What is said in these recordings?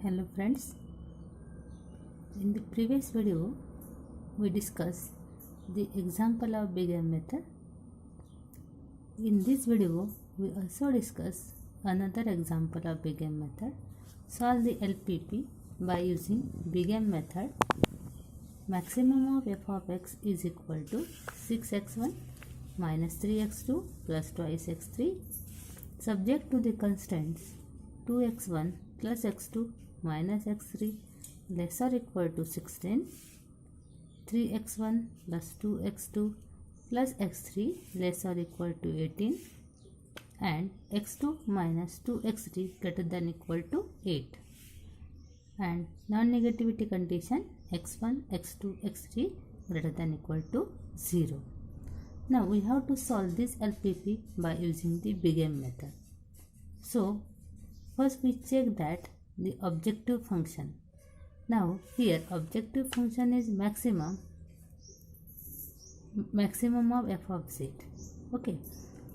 Hello friends, in the previous video we discussed the example of Big M method. In this video we also discuss another example of Big M method. Solve the LPP by using Big M method. Maximum of f of x is equal to 6x1 minus 3x2 plus twice x3 subject to the constants 2x1 plus x2 minus x3 less or equal to 16, 3x1 plus 2x2 plus x3 less or equal to 18 and x2 minus 2x3 greater than equal to 8, and non-negativity condition x1, x2, x3 greater than equal to 0. Now we have to solve this LPP by using the Big M method. So first we check that the objective function. Now here objective function is maximum of f of z. Okay,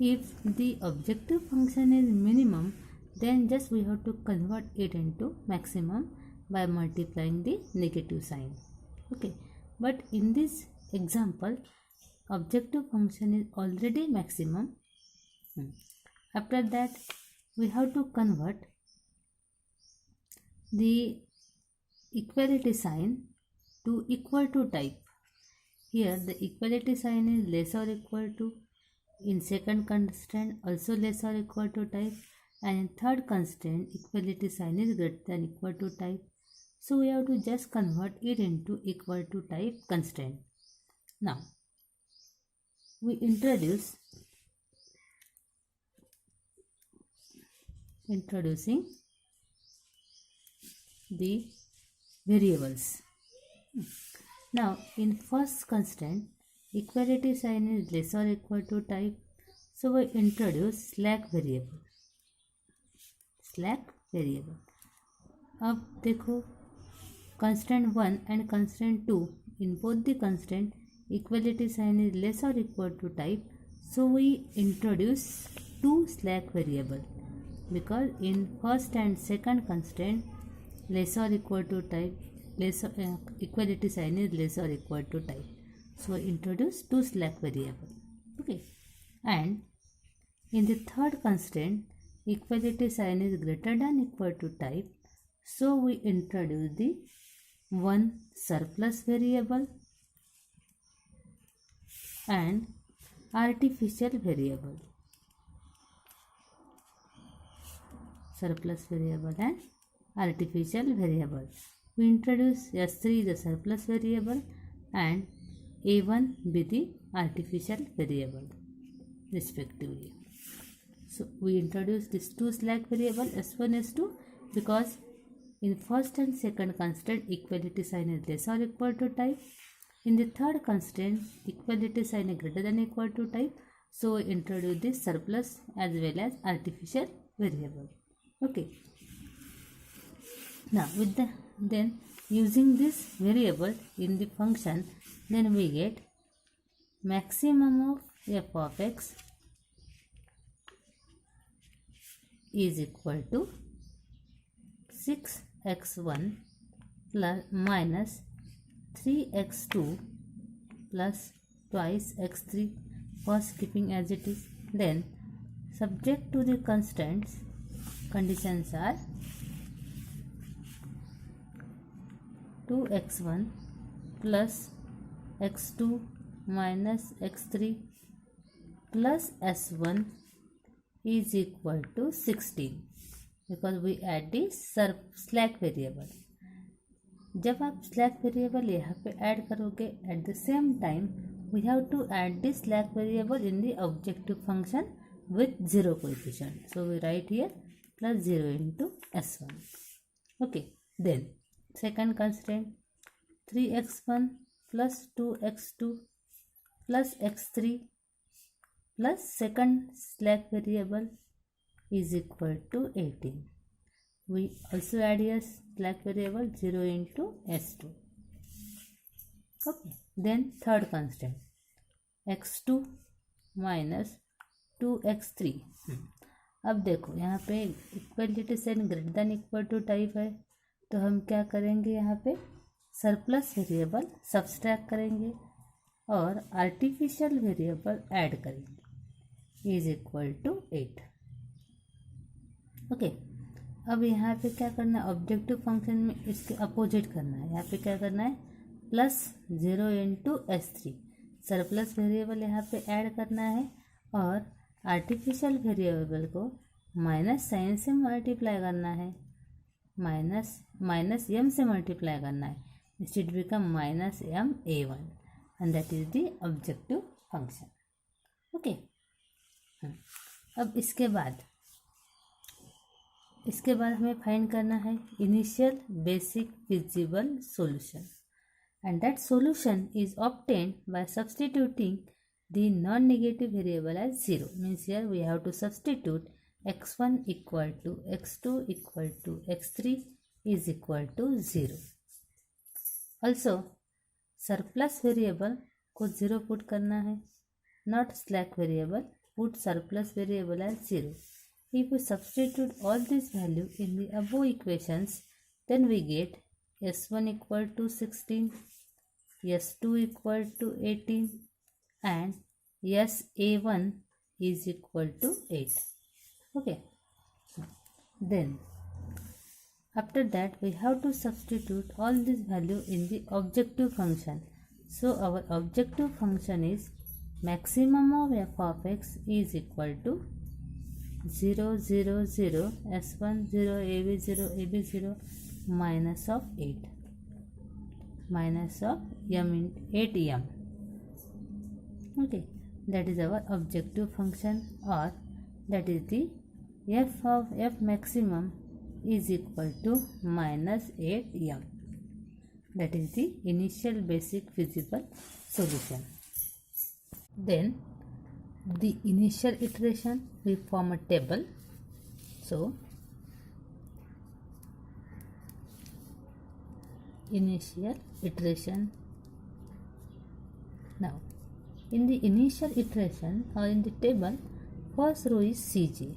if the objective function is minimum, then just we have to convert it into maximum by multiplying the negative sign. Okay, but in this example objective function is already maximum. After that we have to convert the equality sign to equal to type. Here the equality sign is less or equal to, in second constraint also less or equal to type, and in third constraint equality sign is greater than equal to type. So we have to just convert it into equal to type constraint. Now we introducing the variables. Now in first constraint equality sign is less or equal to type, so we introduce slack variable. अब देखो constraint 1 and constraint 2, in both the constraint equality sign is less or equal to type, so we introduce two slack variable, because in first and second constraint less or equal to type, equality sign is less or equal to type, so introduce two slack variable. Okay, and in the third constraint equality sign is greater than equal to type, so we introduce the one surplus variable and artificial variable. Surplus variable and artificial variable. We introduce S3 the surplus variable and A1 be the artificial variable respectively. So we introduce these two slack variable S1, S2, because in first and second constraint equality sign is less or equal to type. In the third constraint equality sign is greater than equal to type, so we introduce this surplus as well as artificial variable. Okay. Now then using this variable in the function, then we get maximum of f of x is equal to 6x1 plus minus 3x2 plus twice x3, first keeping as it is, then subject to the constraints, conditions are 2x1 plus x2 minus x3 plus s1 is equal to 16, because we add the slack variable. जब आप slack variable यहाँ पे add करोगे, at the same time we have to add the slack variable in the objective function with 0 coefficient, so we write here plus 0 into s1. Okay, then second constraint 3x1 plus 2x2 plus x3 plus second slack variable is equal to 18. We also add here slack variable 0 into s2. Okay, then third constraint x2 minus 2x3. अब देखो यहाँ पे equality sign greater than equal to type है, तो हम क्या करेंगे, यहाँ पे सरप्लस वेरिएबल सब्सट्रैक्ट करेंगे और आर्टिफिशियल वेरिएबल ऐड करेंगे इज इक्वल टू 8। ओके, अब यहाँ पे क्या करना है, ऑब्जेक्टिव फंक्शन में इसके अपोजिट करना है। यहाँ पे क्या करना है, +0 इंटू S3 सरप्लस वेरिएबल यहाँ पे ऐड करना है और आर्टिफिशियल वेरिएबल को माइनस साइन से मल्टीप्लाई करना है, माइनस m से मल्टीप्लाई करना है, it become -m(a1) and that is the objective function. Okay, अब इसके बाद हमें फाइंड करना है initial basic feasible solution, and that solution is obtained by substituting the non-negative variable as 0. Means here we have to substitute x1 equal to x2 equal to x3 is equal to 0. Also surplus variable को 0 put करना है, not slack variable, put surplus variable as 0. If we substitute all these value in the above equations, then we get s1 equal to 16, s2 equal to 18 and sa1 is equal to 8. Okay, then after that we have to substitute all this value in the objective function. So our objective function is maximum of f of x is equal to 0 0 0 s1 0 ab0 ab0 minus of 8 minus of m into 8m. Okay, that is our objective function, or that is the f of f maximum is equal to minus 8m. That is the initial basic feasible solution. Then the initial iteration, we form a table. So initial iteration. Now in the initial iteration or in the table, first row is Cj,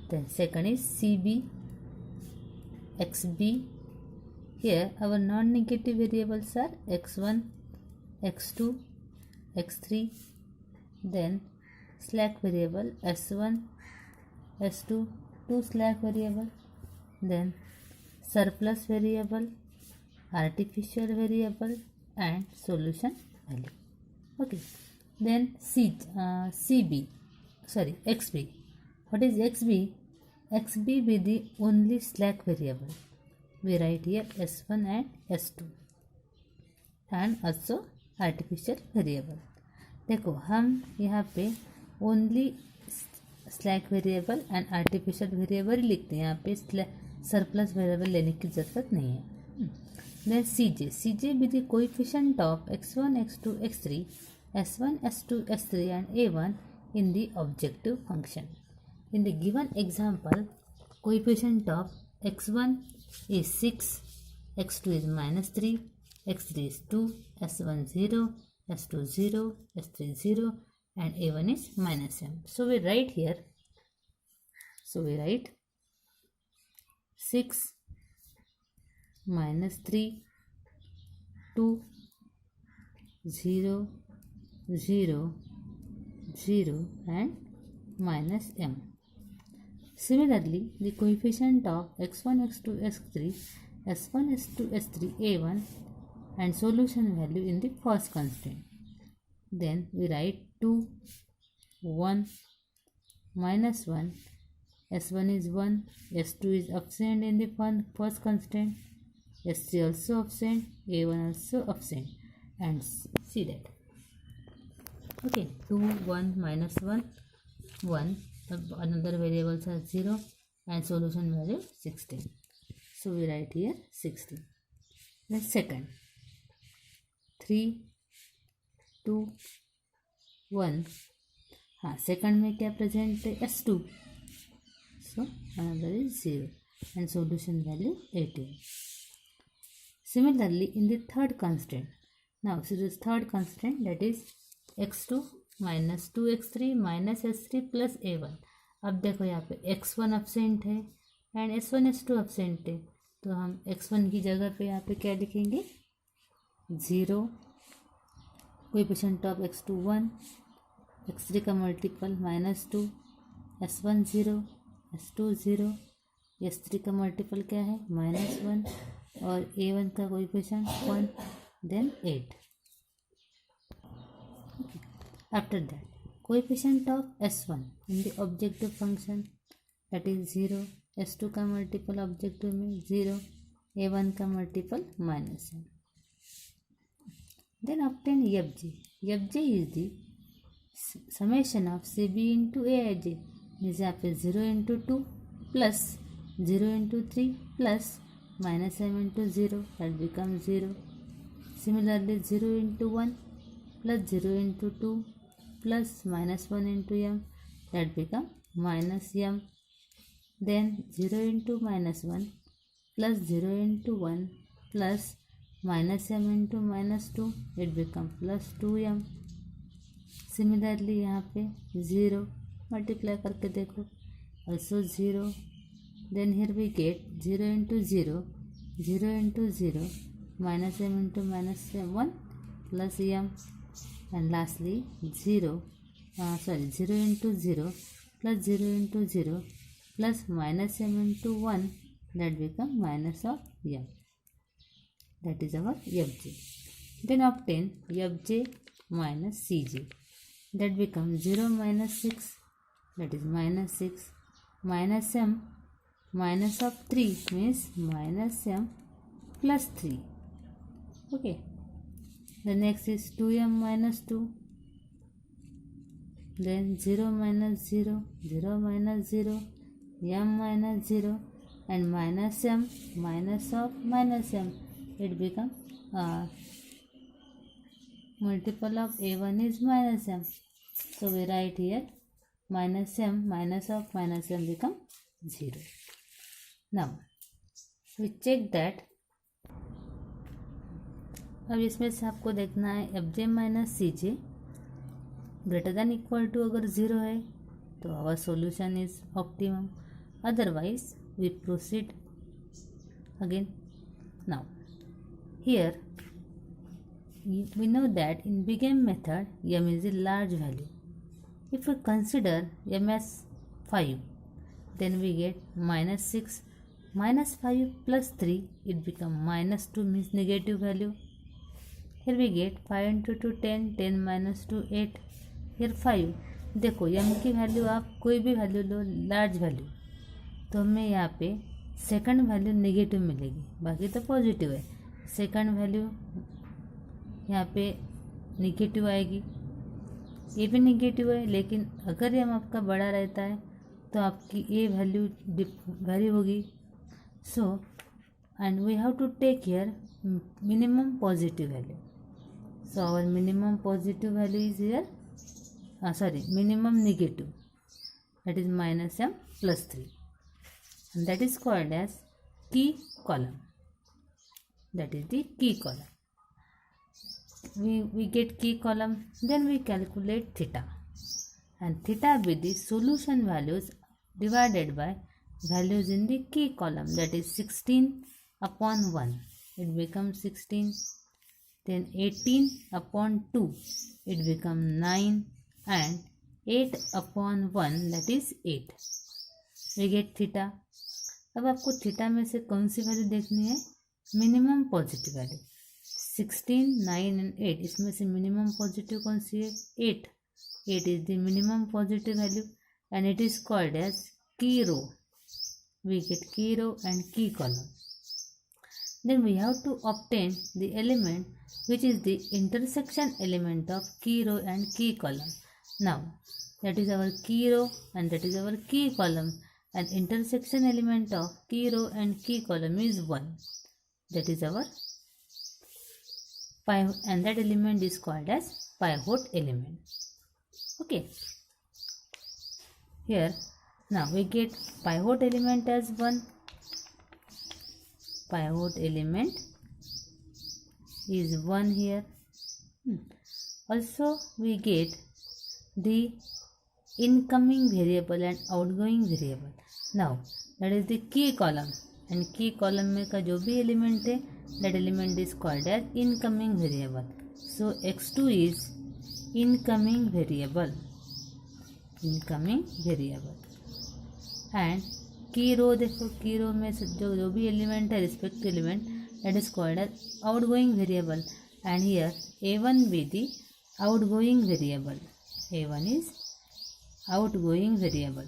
then second is Cb, Xb. Here our non-negative variables are x1, x2, x3, then slack variable s1, s2, two slack variable, then surplus variable, artificial variable and solution value. Okay, then xb. What is xb? xb be the only slack variable. We write here s1 and s2 and also artificial variable. देखो हम यहाँ पे only slack variable and artificial variable लिखते हैं, यहाँ पे surplus variable लेने की ज़रूरत नहीं है. Then Cj be the coefficient of x1, x2, x3, s1, s2, s3 and a1 in the objective function. In the given example, coefficient of x1 is 6, x2 is -3, x3 is 2, s1 0, s2 0, s3 0 and a1 is -m. So we write here, 6 -3 2 0 0 0 and -m. Similarly, the coefficient of x1, x2, x3, s1, s2, s3, a1 and solution value in the first constraint. Then we write 2 1 -1, s1 is 1, s2 is absent in the first constraint, s3 also absent, a1 also absent, and see that. Okay, 2 1 -1 1, another variables are 0 and solution value 16. So we write here 16. Then second, 3 2 1, हाँ second में क्या present है, s2, so another is 0 and solution value 18. Similarly, in the third constraint, now so this third constraint, that is x2 minus 2x3 minus s3 plus a1. अब देखो यहाँ पे x1 absent है and s1 s2 absent है, तो हम x1 की जगह पे यहाँ पे क्या लिखेंगे 0, कोएफिशिएंट ऑफ x2 1, x3 का मल्टीपल -2, s1 0, s2 0, s3 का मल्टीपल क्या है -1 और a1 का coefficient 1, then 8. After that, coefficient of s1 in the objective function that is 0, s2 का मल्टीपल ऑब्जेक्टिव में 0, a1 का multiple -1. Then obtain fj. fj is the summation of cb into aij. means यहाँ पे 0 into 2 plus 0 into 3 plus -m into 0 that becomes 0. Similarly 0 into 1 plus 0 into 2 plus -1 into m that become -m. Then 0 into -1 plus 0 into 1 plus -m into -2 it become plus 2m. Similarly यहाँ पे 0 multiply करके देखो also 0. Then here we get 0 into 0, 0 into 0 -m into -1 plus m. And lastly 0 into 0 plus 0 into 0 plus -m into 1 that become minus of m. That is our fj. Then obtain fj minus cj. That becomes 0 minus 6, that is -6, minus m minus of 3 means minus m plus 3. Okay. The next is 2m minus 2, then 0 minus 0, 0 minus 0, m minus 0 and minus m minus of minus m. It becomes multiple of a1 is minus m. So we write here minus m minus of minus m become 0. Now we check that. अब इसमें से आपको देखना है F J minus C J greater than equal to अगर 0 है तो our solution is optimum, otherwise we proceed again. Now here we know that in big M method M is a large value. If we consider M as 5 then we get -6, -5 plus 3 it become -2 means negative value. Here we get 5 into 2 10, 10 minus 2 8. Here 5. देखो m की value आप कोई भी value लो large value तो हमें यहाँ पे second value negative मिलेगी, बाकी तो पॉजिटिव है. सेकंड वैल्यू यहाँ पे नेगेटिव आएगी, ये भी नेगेटिव है. लेकिन अगर m आपका बड़ा रहता है तो आपकी ये वैल्यू वेरी होगी. So and we have to take here minimum positive value. So our minimum positive value is here, minimum negative, that is minus m plus 3, and that is called as key column. That is the key column. We get key column, then we calculate theta, and theta be the solution values divided by values in the key column, that is 16 upon 1. It becomes 16. Then 18 upon 2 it becomes 9 and 8 upon 1 that is 8. We get theta. अब आपको theta में से कौन सी value देखनी है? Minimum positive value. 16, 9 and 8 इसमें से minimum positive कौन सी है? 8. 8 is the minimum positive value and it is called as key row. We get key row and key column. Then we have to obtain the element which is the intersection element of key row and key column. Now that is our key row and that is our key column, and intersection element of key row and key column is 1. That is our and that element is called as pivot element. Okay. Here now we get pivot element as 1. Pivot element is 1 here. Also we get the incoming variable and outgoing variable. Now that is the key column. And key column में का जो भी element है that element is called as incoming variable. So x2 is incoming variable, incoming variable. And key row देखो, की रो में जो भी एलिमेंट है respective element that is called as outgoing variable. And here a1 be the outgoing variable. a1 is outgoing variable.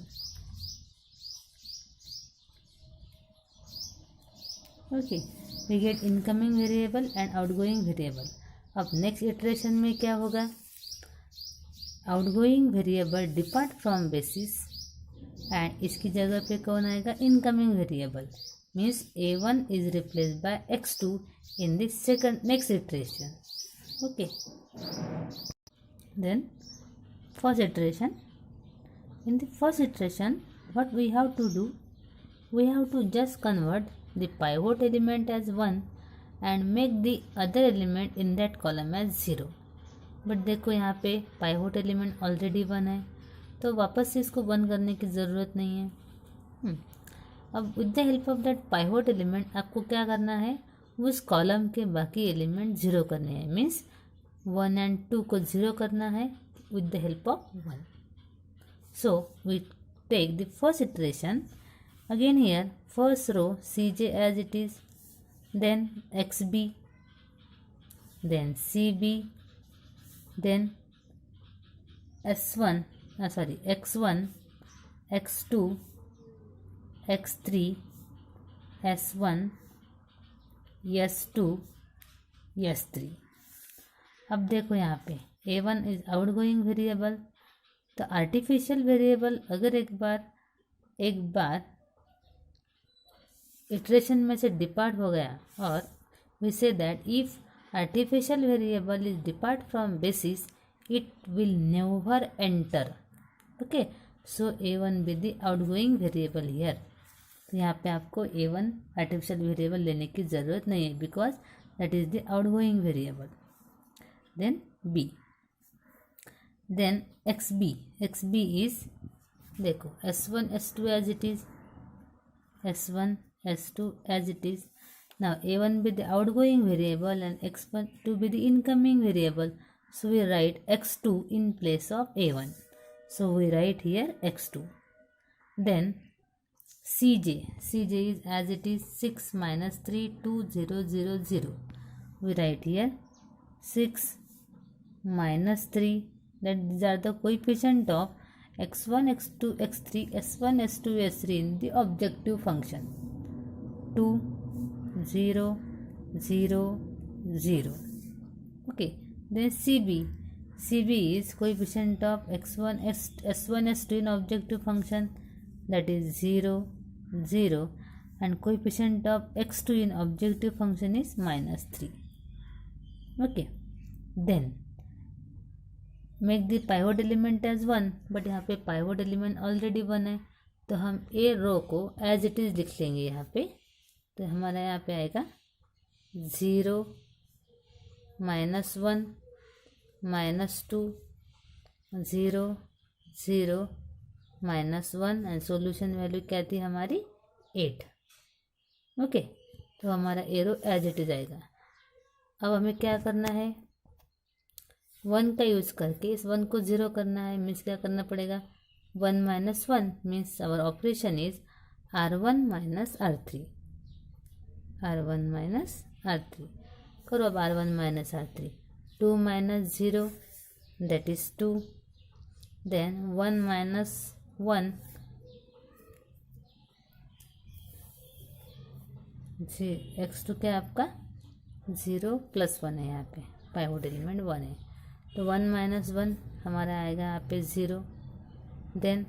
Okay, we get incoming variable and outgoing variable. अब next iteration में क्या होगा, outgoing variable depart from basis and इसकी जगह पे कौन आएगा, incoming variable. Means a1 is replaced by x2 in the second next iteration. Okay, then first iteration. In the first iteration, what we have to do, we have to just convert the pivot element as 1 and make the other element in that column as 0. But देखो यहाँ पे pivot element already 1 है, तो वापस से इसको 1 करने की ज़रूरत नहीं है. अब with the help of that pivot element आपको क्या करना है, उस कॉलम के बाकी एलिमेंट 0 करने हैं. मीन्स 1 एंड 2 को 0 करना है with the help of 1. So we take the first iteration. Again here first row Cj as it is, then xb, then cb, then s1 x1, x2, x3, s1, s2, s3. अब देखो यहाँ पे a1 is outgoing variable. तो artificial variable अगर एक बार iteration में से depart हो गया, और we say that if artificial variable is depart from basis it will never enter. Okay, so a1 be the outgoing variable here. तो यहाँ पे आपको a1 आर्टिफिशियल वेरिएबल लेने की ज़रूरत नहीं है because that is the outgoing variable. Then b, then xb is देखो s1 s2 as it is, s1 s2 as it is. Now a1 be the outgoing variable and x1 to be the incoming variable, so we write x2 in place of a1. So we write here x2. Then cj is as it is 6 minus 3 2 0 0 0. We write here 6 minus 3, that these are the coefficient of x1 x2 x3 s1 s2 s3 in the objective function. 2 0 0 0. Okay, then cb is coefficient of x1 s1 s2 in objective function, that is 0 0, and coefficient of x2 in objective function is minus 3. Okay, then make the pivot element as 1, but यहाँ पे pivot element already 1 है, तो हम ए रो को as it is लिख लेंगे यहाँ पे. तो हमारा यहाँ पे आएगा 0 -1 -2 0 0 -1 एंड सॉल्यूशन वैल्यू क्या थी हमारी 8. ओके, तो हमारा ए रो एज इट इज़ आएगा. अब हमें क्या करना है, 1 का यूज़ करके इस 1 को 0 करना है. मीन्स क्या करना पड़ेगा, 1 - 1 means our operation is r1 - r3, r1 - r3. करो अब r1 - r3. 2 - 0 that is 2, then 1 - 1 x2 क्या आपका 0 + 1 है, यहाँ पे पाइवोट एलिमेंट 1 है. तो 1 - 1 हमारा आएगा यहाँ पे 0, देन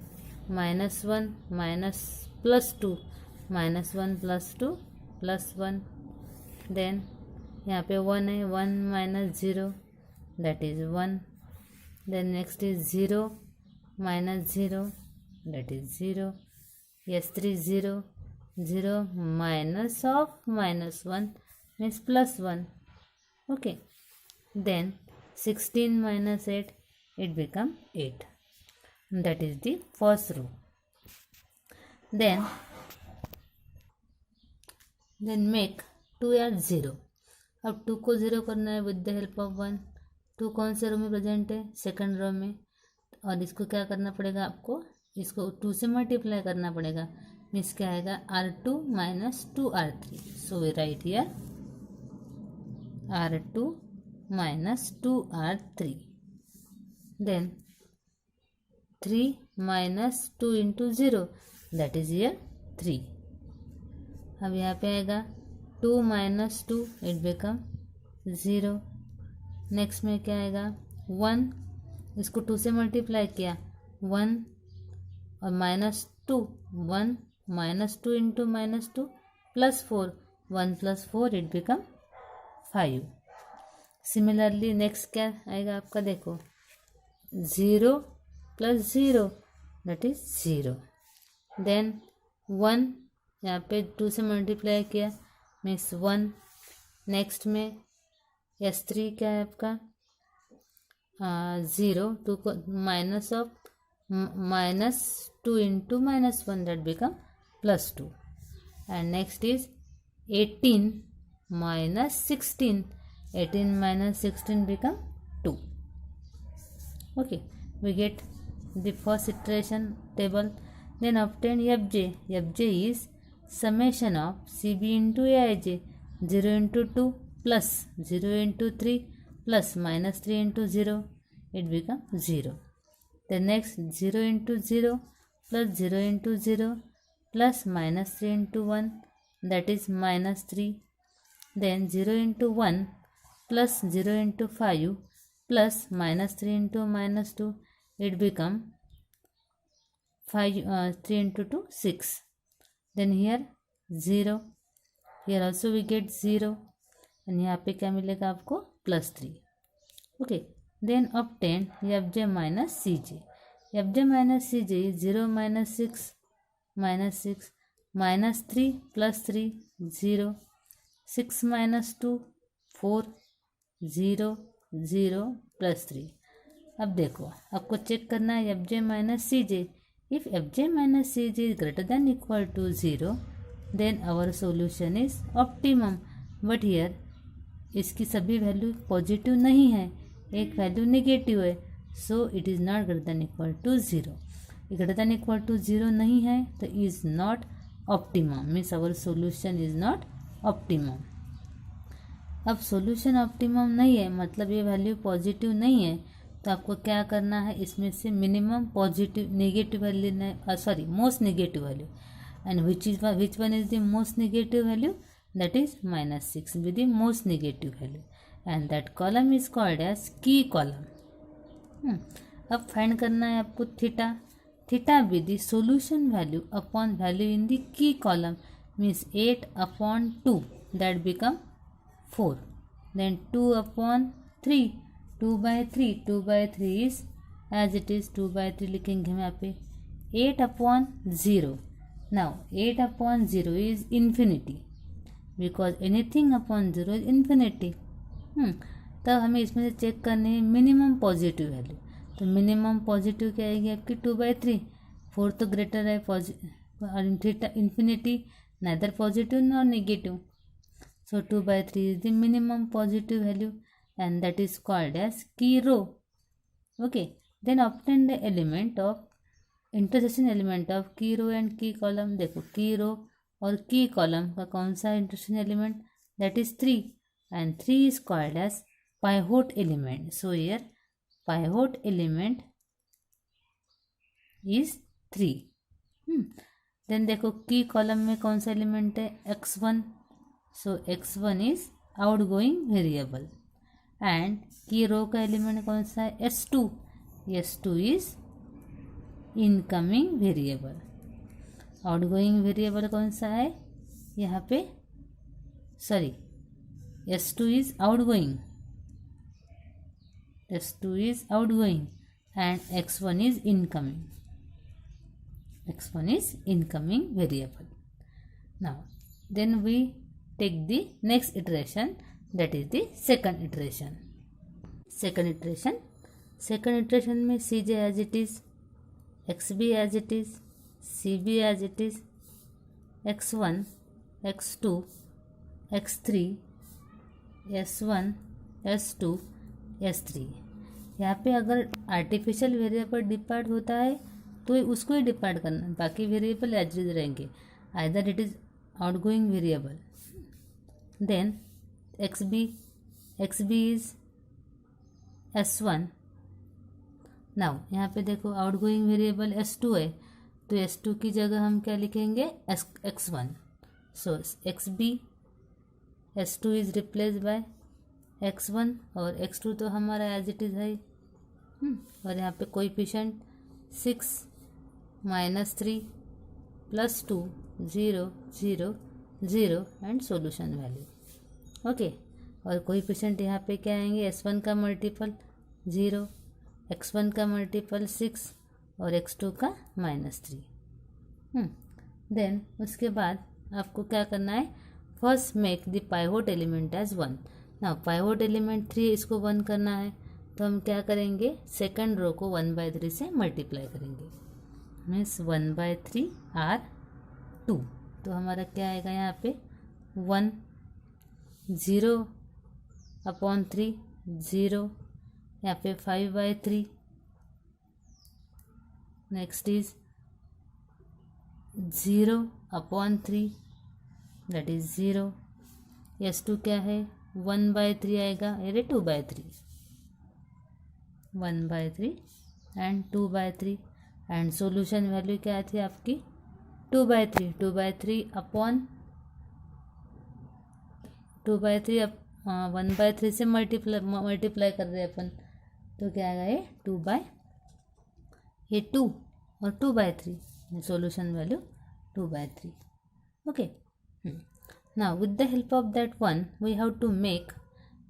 -1 +2 -1 +2 +1, देन यहाँ पे 1 है, 1 - 0 that is 1, then next is 0 - 0 that is 0, s3 0 0 minus of -1 means +1. Okay, then 16 minus 8, it become 8. That is the first row. Then then make 2 at 0। अब 2 को 0 करना है विद द हेल्प ऑफ 1। 2 कौन से रो में प्रेजेंट है? सेकंड रो में। और इसको क्या करना पड़ेगा आपको? इसको 2 से मल्टीप्लाई करना पड़ेगा। मीन्स क्या आएगा? R2 minus 2R3। So we write here R2 minus 2R3. Then 3 minus 2 into 0, that is here 3. अब यहाँ पे आएगा 2 minus 2, it become 0. नेक्स्ट में क्या आएगा? 1, इसको 2 से मल्टीप्लाई किया 1 और minus 2, 1 minus 2 into minus 2 plus 4, 1 plus 4, it become 5. Similarly next क्या आएगा आपका? देखो 0 प्लस 0 दैट इज 0। देन 1 यहाँ पे 2 से मल्टीप्लाई किया मीन्स 1। नेक्स्ट में S3 क्या है आपका? 0, 2 को minus of minus 2 into minus 1 that become plus 2। And next is 18 minus 16, 18 minus 16 become 2. Okay, we get the first iteration table. Then obtain Fj. Fj is summation of Cb into Aij, 0 into 2 plus 0 into 3 plus minus 3 into 0, it becomes 0. The next 0 into 0 plus 0 into 0 plus minus 3 into 1, that is minus 3. Then 0 into 1 plus 0 into 5 plus minus 3 into minus 2, it become 3 into 2, 6. Then here 0, here also we get 0 and यहाँ पे क्या मिलेगा आपको? Plus 3. Okay, then obtain Fj minus Cj. Fj minus Cj is 0 minus 6 minus 3 plus 3, 0. 6 minus 2, 4, 0, 0 plus 3. अब देखो आपको check करना है Fj minus Cj. If Fj minus Cj is greater than equal to 0 then our solution is optimum. But here इसकी सभी value positive नहीं है, एक वैल्यू नेगेटिव है, so it is not greater than equal to 0. Greater than equal to 0 नहीं है तो is not optimum, means our solution is not optimum. अब सॉल्यूशन ऑप्टिमम नहीं है मतलब ये वैल्यू पॉजिटिव नहीं है, तो आपको क्या करना है? इसमें से minimum positive negative value, sorry most negative value. And which one is the most negative value? That is -6 with the most negative value, and that column is called as key column. अब find करना है आपको theta. Theta with the solution value upon value in the key column means 8/2 that become 4. Then 2/3, 2/3, 2/3 is as it is 2/3 लिखेंगे हम यहाँ पे. 8/0. Now 8/0 is infinity because anything upon 0 is infinity. तब हमें इसमें से चेक करने हैं मिनिमम पॉजिटिव वैल्यू. तो मिनिमम पॉजिटिव क्या आएगी आपकी? 2/3. 4 तो ग्रेटर है और theta infinity neither positive nor negative. So 2/3 is the minimum positive value and that is called as key row. Okay, then obtain the element of intersection element of key row and key column. देखो key row और key column का कौन सा intersection element? That is 3 and 3 is called as pivot element. So here pivot element is 3. Then देखो key column में कौन सा element है? x1. So x1 is outgoing variable and की रो का एलिमेंट कौन सा है? s2. s2 is incoming variable. Outgoing variable कौन सा है यहाँ पे? Sorry, s2 is outgoing. s2 is outgoing and x1 is incoming. x1 is incoming variable. Now then we take the next iteration, that is the second iteration. Second iteration में Cj as it is, Xb as it is, Cb as it is, X1, X2, x3, s1, s2, s3। यहाँ पे अगर artificial variable depend होता है तो उसको ही depend करना, बाकी वेरिएबल एज इज रहेंगे, either it is outgoing variable. Then xb is s1। Now यहाँ पे देखो आउटगोइंग वेरिएबल s2 है, तो s2 की जगह हम क्या लिखेंगे, x1। So xb s2 is replace by x1 और x2 तो हमारा एज इट इज़ है। और यहाँ पे coefficient 6 -3 +2 0 0 0 and solution value. Okay, और कोएफिशिएंट यहाँ पे क्या आएंगे, s1 का मल्टीपल 0, x1 का मल्टीपल 6 और x2 का -3। देन उसके बाद आपको क्या करना है, first make the pivot element as 1। ना पाइवोट एलिमेंट 3, इसको 1 करना है तो हम क्या करेंगे, सेकंड रो को 1/3 से मल्टीप्लाई करेंगे, मीन्स 1/3 आर 2। तो हमारा क्या आएगा यहाँ पे 1 0/3 0, यहाँ पे 5/3। Next is 0/3 that is 0। s2 क्या है 1/3 आएगा, अरे 2/3, 1/3 एंड 2/3 एंड सॉल्यूशन वैल्यू क्या थी आपकी 2/3, 2/3 अब 1/3 से मल्टीप्लाई कर रहे हैं अपन, तो क्या आएगा ये 2 और 2/3, solution value 2/3। Okay, now with the help of that one we have to make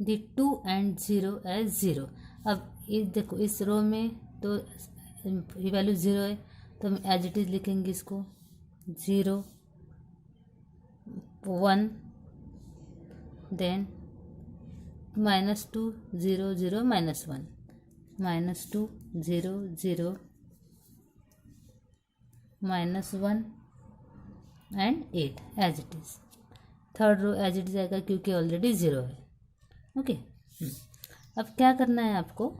the 2 and 0 as 0। अब इस देखो इस रो में तो ये वैल्यू 0 है तो हम एज इट इज लिखेंगे इसको 0 1, then -2 0 0 -1, -2 0 0 -1 and 8 as it is. Third row as it is आएगा क्योंकि ऑलरेडी 0 है। ओके, अब क्या करना है आपको,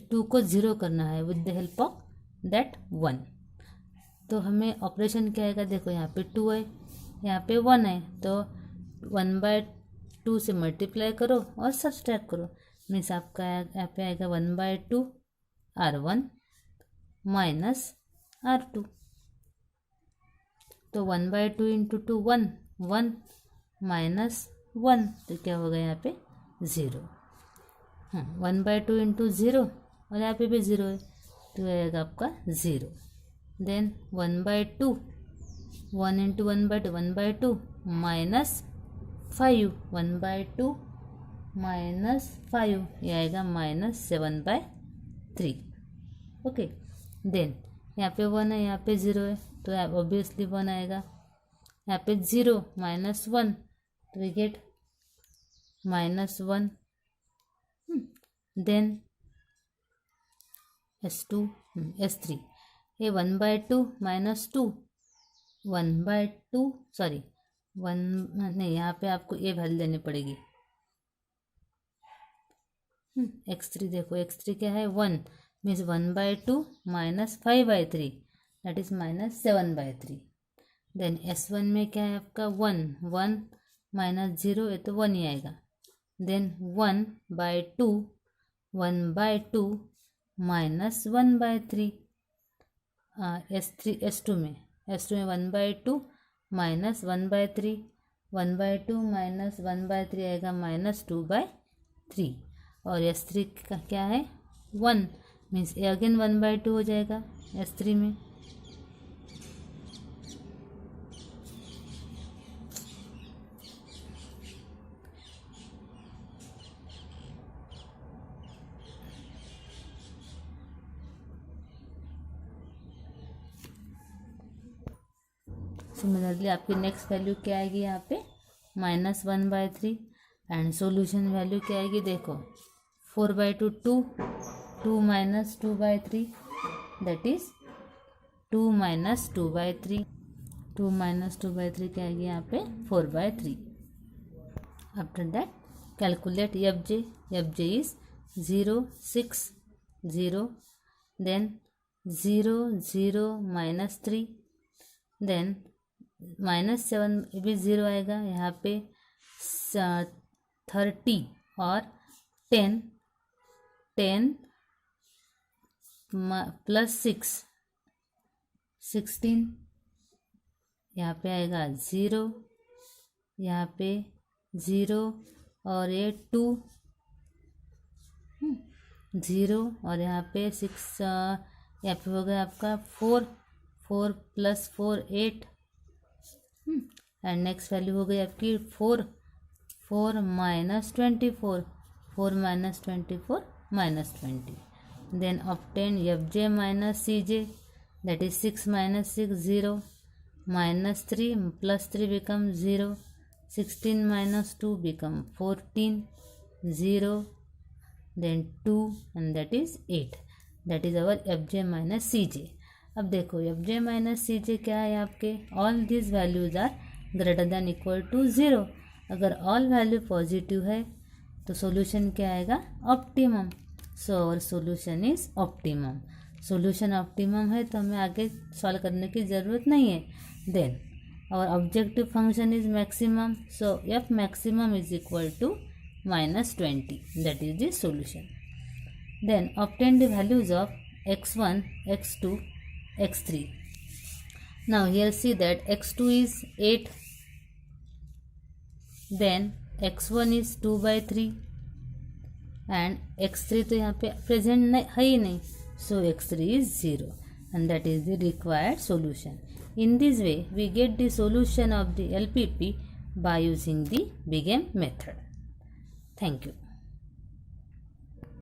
2 को 0 करना है with the help of that 1। तो हमें ऑपरेशन क्या आएगा, देखो यहाँ पे 2 है, यहाँ पे 1 है, तो 1/2 से मल्टीप्लाई करो और सब्सट्रैक्ट करो, मीन्स आपका यहाँ पे आएगा 1/2 r1 माइनस r2। तो 1/2 इंटू 2 1 1 -1, तो क्या होगा यहाँ पे 0। 1/2 इंटू 0 और यहाँ पे भी 0 है तो आएगा आपका 0। देन 1/2, 1 इंटू 1/2 1/2 -5, 1/2 -5 ये आएगा -7/3। ओके, देन यहाँ पे 1 है, यहाँ पे 0 है तो ऑब्वियसली 1 आएगा, यहाँ पे 0 -1 तो we get -1। Then s2 s3, ये 1/2 -2 1/2 सॉरी 1 नहीं, यहाँ पे आपको ये वैल्यू देनी पड़ेगी। x3 देखो, x3 क्या है 1, means 1/2 -5/3 that is -7/3। Then s1 में क्या है आपका 1 1 -0 है तो 1 ही आएगा। देन 1/2 1/2 -1/3, s2 में 1/2 -1/3, 1/2 -1/3 आएगा -2/3। और s3 का क्या है 1, मीन्स अगेन 1/2 हो जाएगा s3 में। सिमिलरली आपकी नेक्स्ट वैल्यू क्या आएगी यहाँ पे -1/3 एंड सॉल्यूशन वैल्यू क्या आएगी, देखो 4/2 2 2 -2/3 दैट इज 2 -2/3, 2 -2/3 क्या आएगी यहाँ पे 4/3। After that, calculate fj. Fj is 0, 6, 0. Then 0, 0, minus 3. Then minus 7 भी 0 आएगा. यहाँ पे 30 और 10 प्लस 6 16. यहाँ पे आएगा 0, यहाँ पे 0 और ये 2 0 और यहाँ पे 6. यहाँ पे हो गया आपका 4 प्लस 4 8. एंड नेक्स्ट वैल्यू हो गई आपकी 4 minus 24. 4 minus 24 minus 20. Then obtain fj minus cj, that is 6 minus 6 0, minus 3 plus 3 become 0, 16 minus 2 become 14, 0, then 2 and that is 8. That is our fj minus cj. अब देखो fj माइनस cj क्या है आपके, all this values are greater than equal to 0. अगर all value positive है तो solution क्या आएगा, optimum. So our solution is optimum. Solution optimum है तो हमें आगे सॉल्व करने की ज़रूरत नहीं है. Then our objective function is maximum, so F maximum is equal to -20. That is the solution. Then obtain the values of x1, x2, x3. Now here see that x2 is 8, then x1 is 2/3 and x3 तो यहाँ पे present है ही नहीं, so x3 is 0 and that is the required solution. In this way we get the solution of the LPP by using the Big M method. Thank you.